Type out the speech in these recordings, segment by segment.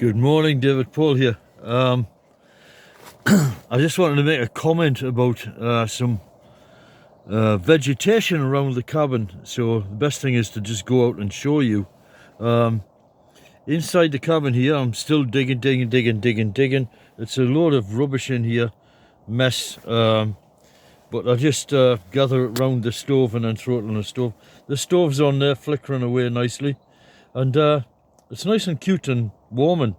Good morning, David Paul here. I just wanted to make a comment about some vegetation around the cabin. So the best thing is to just go out and show you. Inside the cabin here, I'm still digging. It's a load of rubbish in here, mess. But I just gather it around the stove and then throw it on the stove. The stove's on there, flickering away nicely, and it's nice and cute and warm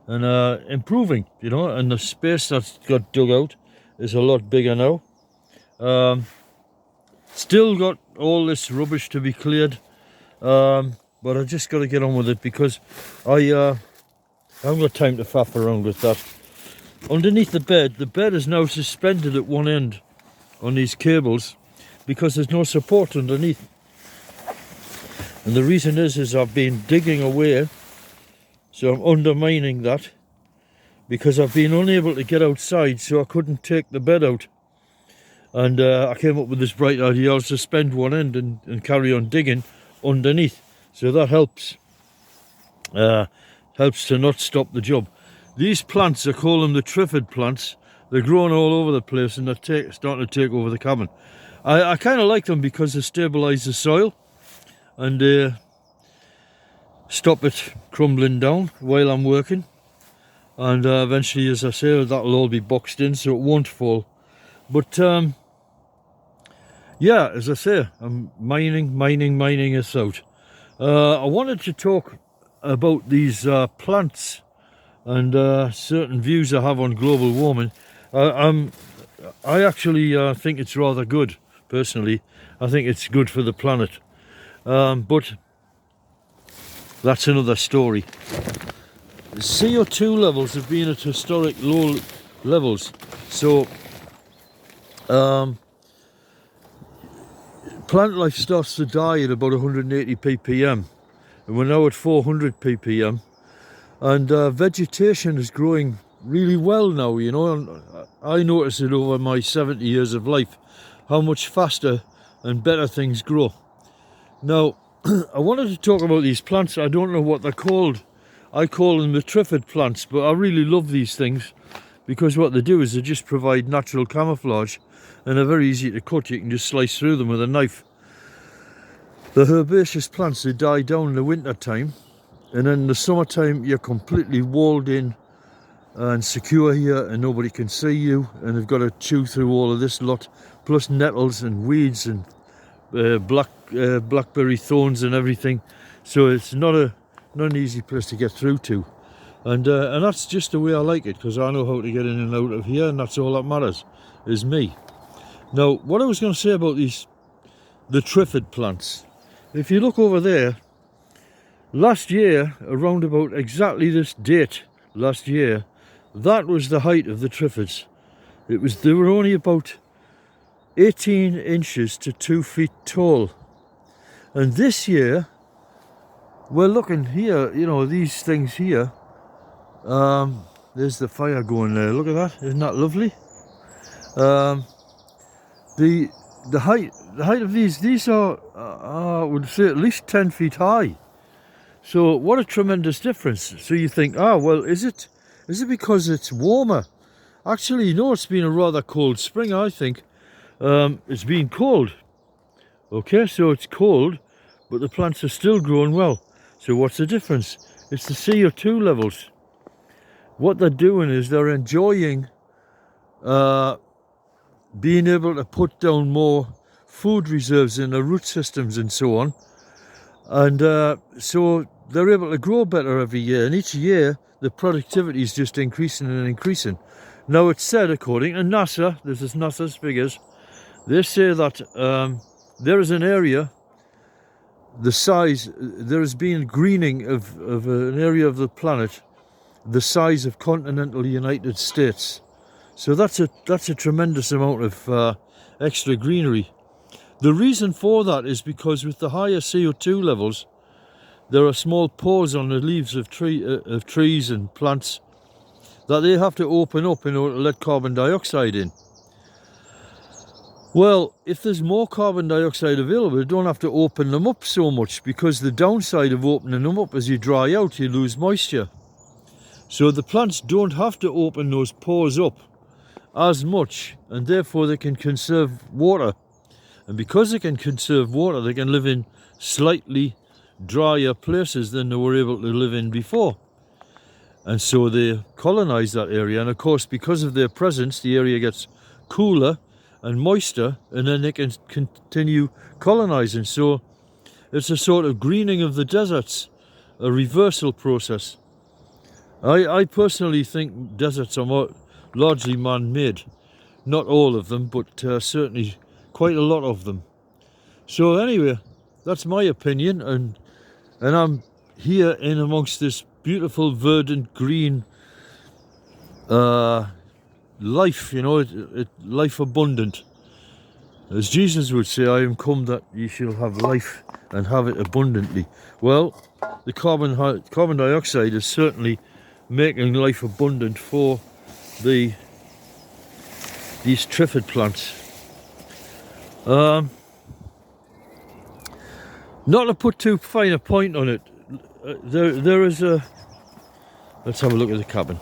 and improving, you know. And the space that's got dug out is a lot bigger now. Still got all this rubbish to be cleared, but I just got to get on with it because I haven't got time to faff around with that. Underneath the bed is now suspended at one end on these cables because there's no support underneath. And the reason is I've been digging away, so I'm undermining that because I've been unable to get outside, so I couldn't take the bed out. And I came up with this bright idea: I'll suspend one end and carry on digging underneath. So that helps to not stop the job. These plants, I call them the triffid plants. They're growing all over the place and they're starting to take over the cabin. I kind of like them because they stabilise the soil and stop it crumbling down while I'm working. And eventually, as I say, that'll all be boxed in so it won't fall. But yeah, as I say, I'm mining this out. I wanted to talk about these plants and certain views I have on global warming. I actually think it's rather good, personally. I think it's good for the planet. But that's another story. CO2 levels have been at historic low levels. So plant life starts to die at about 180 ppm. And we're now at 400 ppm. And vegetation is growing really well now, you know. And I notice it over my 70 years of life, how much faster and better things grow. Now, I wanted to talk about these plants. I don't know what they're called. I call them the triffid plants, but I really love these things because what they do is they just provide natural camouflage and they're very easy to cut. You can just slice through them with a knife. The herbaceous plants, they die down in the winter time, and then in the summertime you're completely walled in and secure here and nobody can see you, and they've got to chew through all of this lot, plus nettles and weeds and blackberry thorns and everything. So it's not an easy place to get through to, and that's just the way I like it, because I know how to get in and out of here, and that's all that matters, is me. Now, what I was going to say about the triffid plants, if you look over there, last year, around about exactly this date last year, that was the height of the triffids. They were only about 18 inches to 2 feet tall. And this year, we're looking here, you know, these things here. There's the fire going there. Look at that. Isn't that lovely? The height of these are, I would say, at least 10 feet high. So what a tremendous difference. So you think, well, is it because it's warmer? Actually, no, it's been a rather cold spring, I think. It's been cold. Okay, so it's cold, but the plants are still growing well. So what's the difference? It's the CO2 levels. What they're doing is they're enjoying being able to put down more food reserves in their root systems and so on. And so they're able to grow better every year. And each year, the productivity is just increasing and increasing. Now, it's said, according to NASA, this is NASA's figures, they say that there is an area, there has been greening of an area of the planet the size of continental United States. So that's a tremendous amount of extra greenery. The reason for that is because with the higher CO2 levels, there are small pores on the leaves of trees and plants that they have to open up in order to let carbon dioxide in. Well, if there's more carbon dioxide available, you don't have to open them up so much, because the downside of opening them up, as you dry out, you lose moisture. So the plants don't have to open those pores up as much, and therefore they can conserve water. And because they can conserve water, they can live in slightly drier places than they were able to live in before. And so they colonize that area, and of course because of their presence the area gets cooler and moister, and then they can continue colonizing. So it's a sort of greening of the deserts, a reversal process. I personally think deserts are largely man-made. Not all of them, but certainly quite a lot of them. So anyway, that's my opinion, and I'm here in amongst this beautiful verdant green life, you know, life abundant. As Jesus would say, I am come that ye shall have life and have it abundantly. Well, the carbon dioxide is certainly making life abundant for these triffid plants. Not to put too fine a point on it, there is a... Let's have a look at the cabin.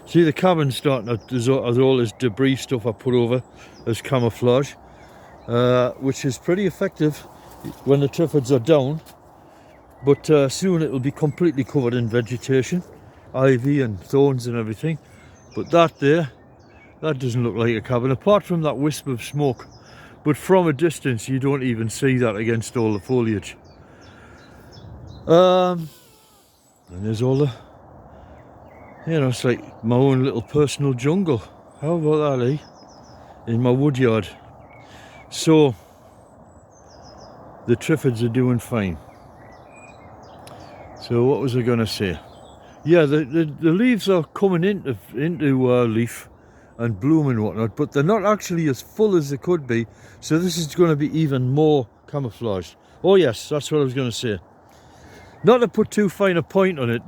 See, the cabin's starting to, there's all this debris stuff I put over as camouflage, which is pretty effective when the triffids are down, but soon it will be completely covered in vegetation, ivy and thorns and everything. But that doesn't look like a cabin, apart from that wisp of smoke. But from a distance you don't even see that against all the foliage. And there's all the, you know, it's like my own little personal jungle. How about that, eh? In my wood yard. So the triffids are doing fine. So what was I going to say? Yeah, the leaves are coming into leaf and bloom and whatnot, but they're not actually as full as they could be. So this is going to be even more camouflaged. Oh yes, that's what I was going to say. Not to put too fine a point on it,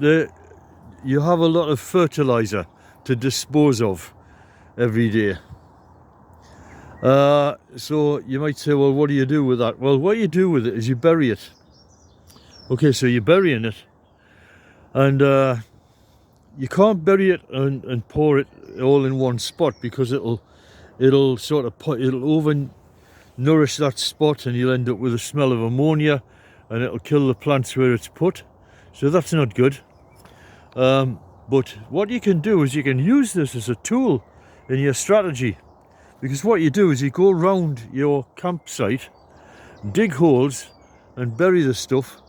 you have a lot of fertilizer to dispose of every day. So you might say, well, what do you do with that? Well, what you do with it is you bury it. Okay, so you're burying it, and you can't bury it and pour it all in one spot, because it'll over nourish that spot, and you'll end up with a smell of ammonia, and it'll kill the plants where it's put. So that's not good. But what you can do is you can use this as a tool in your strategy, because what you do is you go around your campsite, dig holes and bury the stuff,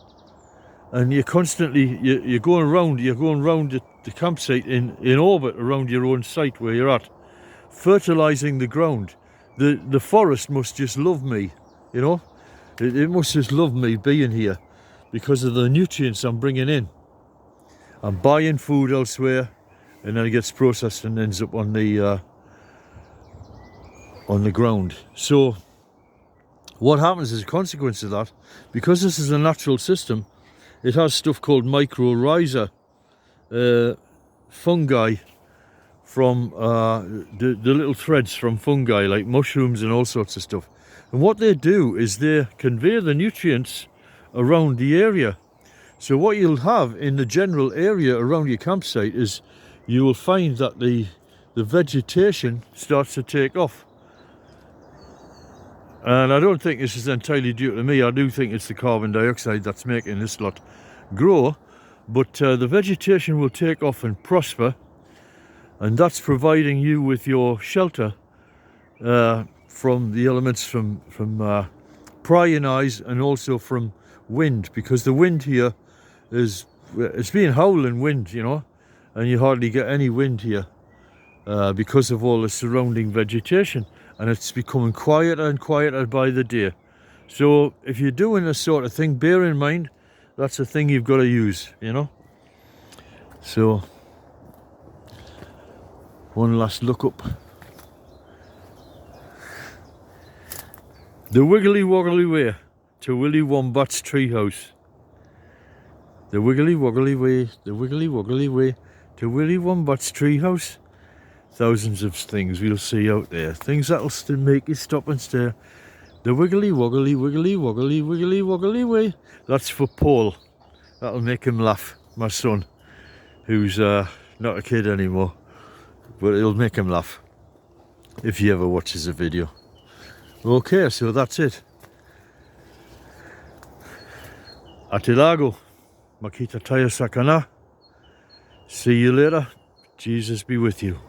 and you're constantly you're going around the campsite in orbit around your own site where you're at, fertilizing the ground. The forest must just love me, you know. It must just love me being here because of the nutrients I'm bringing in. I'm buying food elsewhere, and then it gets processed and ends up on the ground. So what happens as a consequence of that, because this is a natural system, it has stuff called mycorrhiza, fungi from the little threads from fungi like mushrooms and all sorts of stuff. And what they do is they convey the nutrients around the area. So what you'll have in the general area around your campsite is you will find that the vegetation starts to take off. And I don't think this is entirely due to me. I do think it's the carbon dioxide that's making this lot grow. But the vegetation will take off and prosper, and that's providing you with your shelter from the elements from prying eyes, and also from wind, because the wind here it's been howling wind, you know, and you hardly get any wind here because of all the surrounding vegetation, and it's becoming quieter and quieter by the day. So if you're doing this sort of thing, bear in mind that's a thing you've got to use, you know. So one last look up. The wiggly woggly way to Willy Wombat's treehouse. The wiggly woggly way, the wiggly woggly way to Willy Wombat's treehouse. Thousands of things we'll see out there, things that'll still make you stop and stare. The wiggly woggly wiggly woggly wiggly woggly way. That's for Paul. That'll make him laugh, my son. who's not a kid anymore, but it'll make him laugh if he ever watches the video. Okay, so that's it. Atilago, makita tayo sa kana. See you later. Jesus be with you.